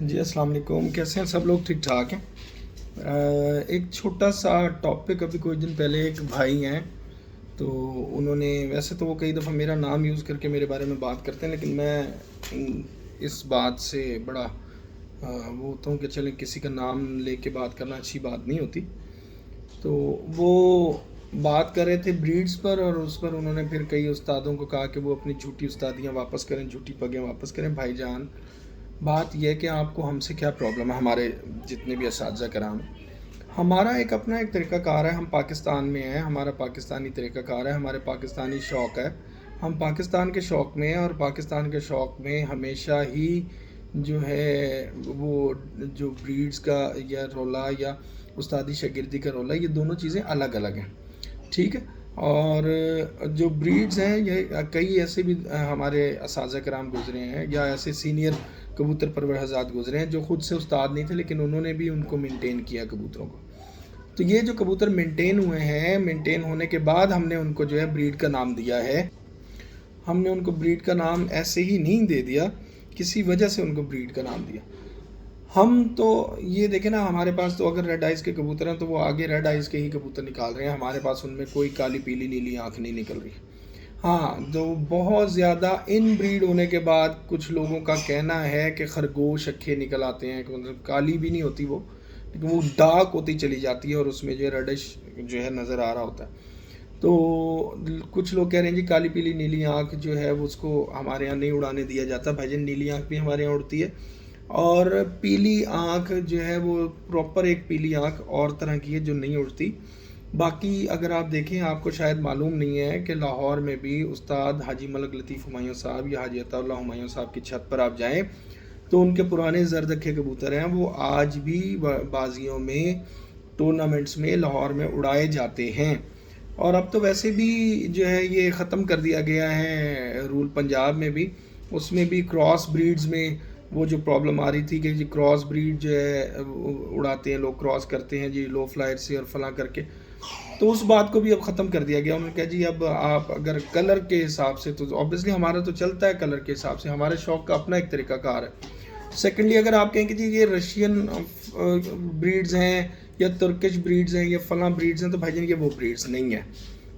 جی السلام علیکم، کیسے ہیں سب لوگ؟ ٹھیک ٹھاک ہیں۔ ایک چھوٹا سا ٹاپک، ابھی کچھ دن پہلے ایک بھائی ہیں تو انہوں نے، ویسے تو وہ کئی دفعہ میرا نام یوز کر کے میرے بارے میں بات کرتے ہیں، لیکن میں اس بات سے بڑا وہ ہوتا ہوں کہ چلیں کسی کا نام لے کے بات کرنا اچھی بات نہیں ہوتی۔ تو وہ بات کر رہے تھے بریڈز پر، اور اس پر انہوں نے پھر کئی استادوں کو کہا کہ وہ اپنی جھوٹی استادیاں واپس کریں، جھوٹی پگیں واپس کریں۔ بھائی جان، بات یہ ہے کہ آپ کو ہم سے کیا پرابلم ہے؟ ہمارے جتنے بھی اساتذہ کرام، ہمارا ایک اپنا ایک طریقہ کار ہے، ہم پاکستان میں ہیں، ہمارا پاکستانی طریقہ کار ہے، ہمارے پاکستانی شوق ہے، ہم پاکستان کے شوق میں ہیں، اور پاکستان کے شوق میں ہمیشہ ہی جو ہے وہ جو بریڈز کا یا رولا یا استادی شاگردی کا رولا، یہ دونوں چیزیں الگ الگ ہیں، ٹھیک ہے۔ اور جو بریڈز ہیں، یہ کئی ایسے بھی ہمارے اساتذہ کرام گزرے ہیں، یا ایسے سینئر کبوتر پرور حضرات گزرے ہیں جو خود سے استاد نہیں تھے، لیکن انہوں نے بھی ان کو مینٹین کیا کبوتروں کو۔ تو یہ جو کبوتر مینٹین ہوئے ہیں، مینٹین ہونے کے بعد ہم نے ان کو جو ہے بریڈ کا نام دیا ہے۔ ہم نے ان کو بریڈ کا نام ایسے ہی نہیں دے دیا، کسی وجہ سے ان کو بریڈ کا نام دیا۔ ہم تو یہ دیکھیں نا، ہمارے پاس تو اگر ریڈ آئز کے کبوتر ہیں تو وہ آگے ریڈ آئز کے ہی کبوتر نکال رہے ہیں، ہمارے پاس ان میں کوئی کالی پیلی نیلی آنکھ نہیں نکل رہی۔ ہاں، جو بہت زیادہ ان بریڈ ہونے کے بعد کچھ لوگوں کا کہنا ہے کہ خرگوش اکھے نکل آتے ہیں، کہ مطلب کالی بھی نہیں ہوتی وہ، لیکن وہ ڈارک ہوتی چلی جاتی ہے اور اس میں جو ہے ریڈش جو ہے نظر آ رہا ہوتا ہے۔ تو کچھ لوگ کہہ رہے ہیں جی کالی پیلی نیلی آنکھ جو ہے وہ اس کو ہمارے یہاں نہیں اڑانے دیا جاتا۔ بھائی جان، نیلی آنکھ بھی ہمارے یہاں اڑتی ہے، اور پیلی آنکھ جو ہے وہ پراپر ایک پیلی آنکھ اور طرح کی ہے جو نہیں اڑتی۔ باقی اگر آپ دیکھیں، آپ کو شاید معلوم نہیں ہے کہ لاہور میں بھی استاد حاجی ملک لطیف ہمایوں صاحب یا حاجی عطا اللہ ہمایوں صاحب کی چھت پر آپ جائیں تو ان کے پرانے زرد اکھے کبوتر ہیں، وہ آج بھی بازیوں میں، ٹورنامنٹس میں لاہور میں اڑائے جاتے ہیں۔ اور اب تو ویسے بھی جو ہے یہ ختم کر دیا گیا ہے رول، پنجاب میں بھی، اس میں بھی کراس بریڈز میں وہ جو پرابلم آ رہی تھی کہ جی کراس بریڈ جو ہے اڑاتے ہیں لوگ، کراس کرتے ہیں جی لو فلائر سے اور فلاں کر کے، تو اس بات کو بھی اب ختم کر دیا گیا۔ انہوں نے کہا جی اب آپ اگر کلر کے حساب سے، تو اوبیسلی ہمارا تو چلتا ہے کلر کے حساب سے، ہمارے شوق کا اپنا ایک طریقہ کار ہے۔ سیکنڈلی اگر آپ کہیں کہ جی یہ رشین بریڈز ہیں یا ترکش بریڈز ہیں یا فلاں بریڈز ہیں، تو بھائی جان یہ وہ بریڈز نہیں ہیں،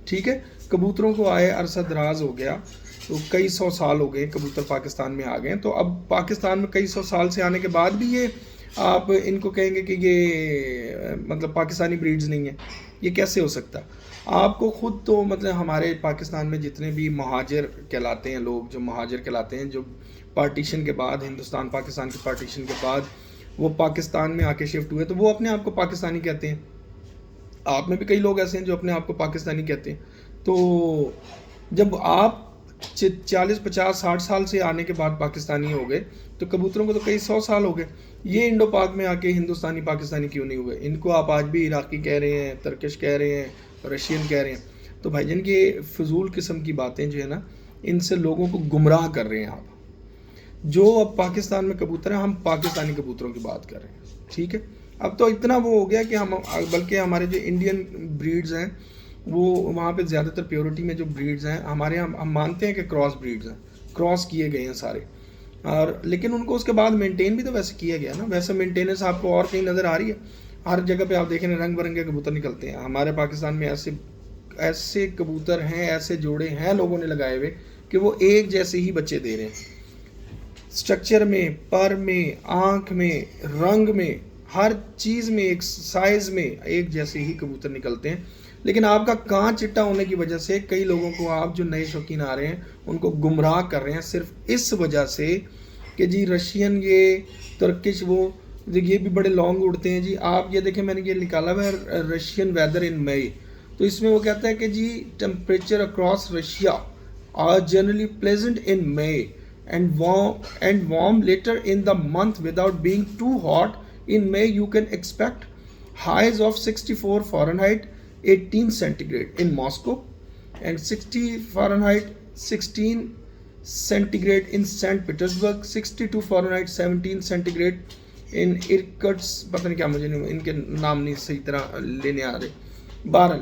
ٹھیک ہے۔ کبوتروں کو آئے عرصہ دراز ہو گیا، تو کئی سو سال ہو گئے کبوتر پاکستان میں آ گئے، تو اب پاکستان میں کئی سو سال سے آنے کے بعد بھی یہ آپ ان کو کہیں گے کہ یہ مطلب پاکستانی بریڈز نہیں ہیں، یہ کیسے ہو سکتا؟ آپ کو خود تو مطلب ہمارے پاکستان میں جتنے بھی مہاجر کہلاتے ہیں لوگ، جو مہاجر کہلاتے ہیں، جو پارٹیشن کے بعد، ہندوستان پاکستان کے پارٹیشن کے بعد وہ پاکستان میں آ کے شفٹ ہوئے، تو وہ اپنے آپ کو پاکستانی کہتے ہیں۔ آپ میں بھی کئی لوگ ایسے ہیں جو اپنے آپ کو پاکستانی کہتے ہیں۔ تو جب آپ 40 50 60 سال سے آنے کے بعد پاکستانی ہو گئے، تو کبوتروں کو تو کئی 100 سال ہو گئے، یہ انڈو پاک میں آ کے ہندوستانی پاکستانی کیوں نہیں ہوئے؟ ان کو آپ آج بھی عراقی کہہ رہے ہیں، ترکش کہہ رہے ہیں، رشین کہہ رہے ہیں۔ تو بھائی جان، یہ فضول قسم کی باتیں جو ہے نا، ان سے لوگوں کو گمراہ کر رہے ہیں آپ۔ جو اب پاکستان میں کبوتر ہیں، ہم پاکستانی کبوتروں کی بات کر رہے ہیں، ٹھیک ہے۔ اب تو اتنا وہ ہو گیا کہ ہم، بلکہ ہمارے جو انڈین بریڈز ہیں وہ وہاں پہ زیادہ تر پیورٹی میں جو بریڈز ہیں ہمارے یہاں، ہم مانتے ہیں کہ کراس بریڈز ہیں، کراس کیے گئے ہیں سارے، اور لیکن ان کو اس کے بعد مینٹین بھی تو ویسے کیا گیا نا، ویسے مینٹیننس آپ کو اور کہیں نظر آ رہی ہے؟ ہر جگہ پہ آپ دیکھیں رنگ برنگے کبوتر نکلتے ہیں۔ ہمارے پاکستان میں ایسے کبوتر ہیں، ایسے جوڑے ہیں لوگوں نے لگائے ہوئے کہ وہ ایک جیسے ہی بچے دے رہے ہیں، سٹرکچر میں، پر میں، آنکھ میں، رنگ میں، ہر چیز میں، ایک سائز میں ایک جیسے ہی کبوتر نکلتے ہیں۔ لیکن آپ کا کان چٹا ہونے کی وجہ سے کئی لوگوں کو، آپ جو نئے شوقین آ رہے ہیں ان کو گمراہ کر رہے ہیں، صرف اس وجہ سے کہ جی رشین یہ، ترکش وہ، یہ بھی بڑے لانگ اڑتے ہیں جی۔ آپ یہ دیکھیں، میں نے یہ نکالا ہوا ہے رشین ویدر ان مئی، تو اس میں وہ کہتا ہے کہ جی temperature across Russia are generally pleasant in May and warm later in the month without being too hot. In May you can expect highs of 64 Fahrenheit 18 centigrade in Moscow and 60 Fahrenheit 16 centigrade in St. Petersburg, 62 Fahrenheit 17 centigrade in Irkutsk، پتہ نہیں کیا، مجھے ان کے نام نہیں صحیح طرح لینے آ رہے۔ بہرحال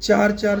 4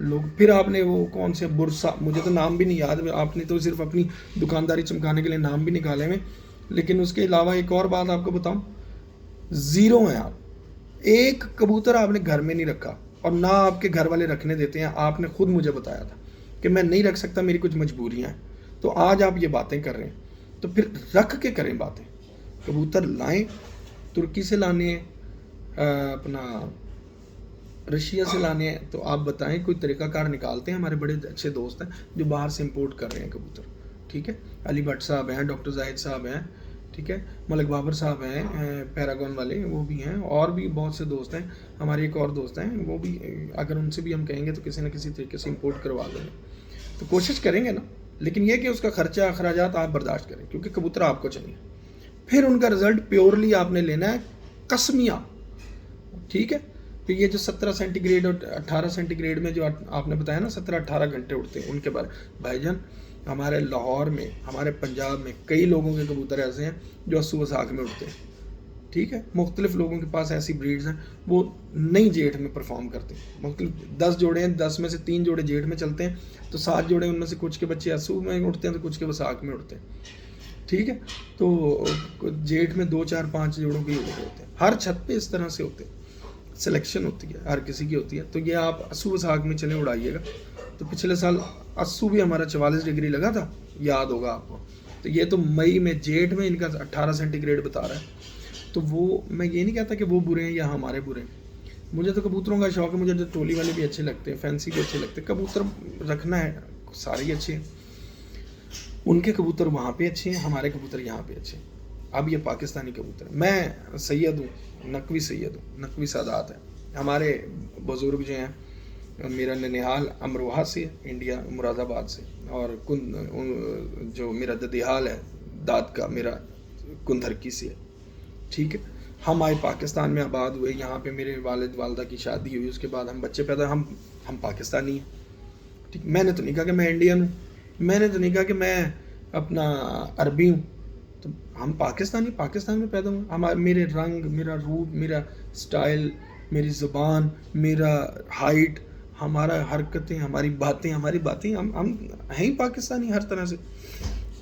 لوگ پھر آپ نے وہ کون سے برسا، مجھے تو نام بھی نہیں یاد، آپ نے تو صرف اپنی دکانداری چمکانے کے لیے نام بھی نکالے ہوئے، لیکن اس کے علاوہ ایک اور بات آپ کو بتاؤں، زیرو ہیں آپ، ایک کبوتر آپ نے گھر میں نہیں رکھا، اور نہ آپ کے گھر والے رکھنے دیتے ہیں. آپ نے خود مجھے بتایا تھا کہ میں نہیں رکھ سکتا، میری کچھ مجبوریاں ہیں. تو آج آپ یہ باتیں کر رہے ہیں تو پھر رکھ کے کریں باتیں. کبوتر لائیں، ترکی سے لانے ہیں، اپنا رشیا سے لانے ہیں، تو آپ بتائیں، کوئی طریقہ کار نکالتے ہیں. ہمارے بڑے اچھے دوست ہیں جو باہر سے امپورٹ کر رہے ہیں کبوتر. ٹھیک ہے، علی بھٹ صاحب ہیں، ڈاکٹر زاہد صاحب ہیں، ٹھیک ہے، ملک بابر صاحب ہیں پیراگون والے، وہ بھی ہیں، اور بھی بہت سے دوست ہیں. ہمارے ایک اور دوست ہیں، وہ بھی اگر ان سے بھی ہم کہیں گے تو کسی نہ کسی طریقے سے امپورٹ کروا دیں گے. تو کوشش کریں گے نا، لیکن یہ کہ اس کا خرچہ اخراجات آپ برداشت کریں، کیونکہ کبوتر آپ کو چاہیے. پھر ان کا رزلٹ پیورلی آپ نے لینا ہے، قسمیہ. ٹھیک ہے، پھر یہ جو 17 سینٹی گریڈ اور 18 سینٹی گریڈ میں جو آپ نے بتایا نا 17-18 گھنٹے اڑتے ہیں، ان کے بارے بھائی جان، ہمارے لاہور میں، ہمارے پنجاب میں کئی لوگوں کے کبوتر ایسے ہیں جو 80 وساخ میں اڑتے ہیں. ٹھیک ہے، مختلف لوگوں کے پاس ایسی بریڈز ہیں وہ نئی جیٹھ میں پرفارم کرتے ہیں. مختلف 10 جوڑے ہیں، 10 میں سے 3 جوڑے جیٹھ میں چلتے ہیں، تو 7 جوڑے ان میں سے کچھ کے بچے 80 میں اڑتے ہیں تو کچھ کے وساخ میں اڑتے ہیں. ٹھیک ہے، تو جیٹھ میں 2-4-5 جوڑوں کے اڑے ہوتے ہیں. ہر چھت پہ اس طرح سے ہوتے ہیں، سلیکشن ہوتی ہے، ہر کسی کی ہوتی ہے. تو یہ آپ 80 وساخ میں چلیں اڑائیے گا. تو پچھلے سال 80 بھی ہمارا 44 ڈگری لگا تھا، یاد ہوگا آپ کو. تو یہ تو مئی میں، جیٹھ میں ان کا 18 سینٹی گریڈ بتا رہا ہے. تو وہ میں یہ نہیں کہتا کہ وہ برے ہیں یا ہمارے برے ہیں. مجھے تو کبوتروں کا شوق ہے، مجھے تو ٹولی والے بھی اچھے لگتے ہیں، فینسی بھی اچھے لگتے ہیں. کبوتر رکھنا ہے، سارے ہی اچھے ہیں. ان کے کبوتر وہاں پہ اچھے ہیں، ہمارے کبوتر یہاں پہ اچھے ہیں. اب یہ پاکستانی کبوتر، میں سید ہوں، نقوی سید ہوں، نقوی سادات ہے. ہمارے بزرگ جو ہیں، میرا ننیحال امروہہ سے، انڈیا مراد آباد سے، اور جو میرا ددیحال ہے داد کا، میرا کندھرکی سے ہے. ٹھیک ہے، ہم آئے پاکستان میں آباد ہوئے، یہاں پہ میرے والد والدہ کی شادی ہوئی، اس کے بعد ہم بچے پیدا، ہم پاکستانی ہیں. ٹھیک، میں نے تو نہیں کہا کہ میں انڈین ہوں، میں نے تو نہیں کہا کہ میں اپنا عربی ہوں. تو ہم پاکستان میں پیدا ہوئے. میرے رنگ، میرا روپ، میرا سٹائل، میری زبان، میرا ہائٹ، ہمارا حرکتیں، ہماری باتیں ہم ہیں ہی پاکستانی ہر طرح سے.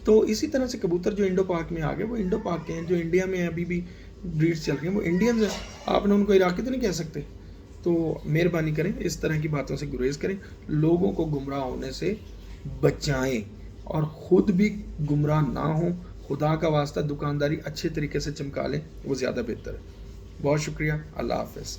تو اسی طرح سے کبوتر جو انڈو پاک میں آ گئے وہ انڈو پاک کے ہیں. جو انڈیا میں ابھی بھی بریڈز چل رہی ہیں وہ انڈینز ہیں. آپ نے ان کو عراقی تو نہیں کہہ سکتے. تو مہربانی کریں، اس طرح کی باتوں سے گریز کریں، لوگوں کو گمراہ ہونے سے بچائیں، اور خود بھی گمراہ نہ ہوں. خدا کا واسطہ دکانداری اچھے طریقے سے چمکا لیں، وہ زیادہ بہتر ہے. بہت شکریہ، اللہ حافظ.